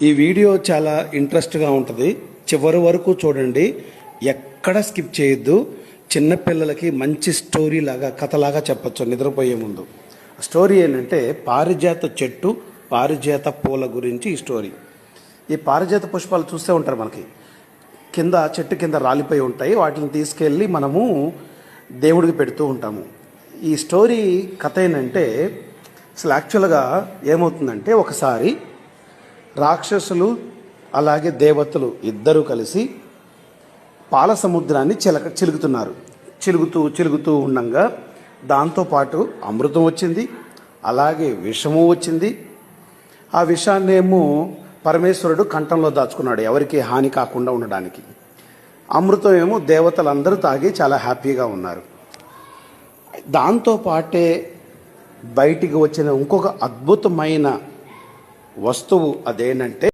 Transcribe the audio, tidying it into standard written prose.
ఈ వీడియో చాలా ఇంట్రెస్ట్గా ఉంటుంది. చివరి వరకు చూడండి, ఎక్కడ స్కిప్ చేయొద్దు. చిన్నపిల్లలకి మంచి స్టోరీ లాగా, కథలాగా చెప్పచ్చు నిద్రపోయే ముందు. స్టోరీ ఏంటంటే పారిజాత చెట్టు, పారిజాత పూల గురించి ఈ స్టోరీ. ఈ పారిజాత పుష్పాలు చూస్తూ ఉంటారు, మనకి కింద చెట్టు కింద రాలిపోయి ఉంటాయి. వాటిని తీసుకెళ్ళి మనము దేవుడికి పెడుతూ ఉంటాము. ఈ స్టోరీ కథ ఏంటంటే, అసలు యాక్చువల్గా ఏమవుతుందంటే, ఒకసారి రాక్షసులు అలాగే దేవతలు ఇద్దరూ కలిసి పాల సముద్రాన్ని చిలుకుతున్నారు. చిలుగుతూ ఉండగా దాంతోపాటు అమృతం వచ్చింది, అలాగే విషము వచ్చింది. ఆ విషాన్నేమో పరమేశ్వరుడు కంఠంలో దాచుకున్నాడు, ఎవరికి హాని కాకుండా ఉండడానికి. అమృతం ఏమో దేవతలందరూ తాగి చాలా హ్యాపీగా ఉన్నారు. దాంతోపాటే బయటికి వచ్చిన ఇంకొక అద్భుతమైన వస్తువు అదేంటంటే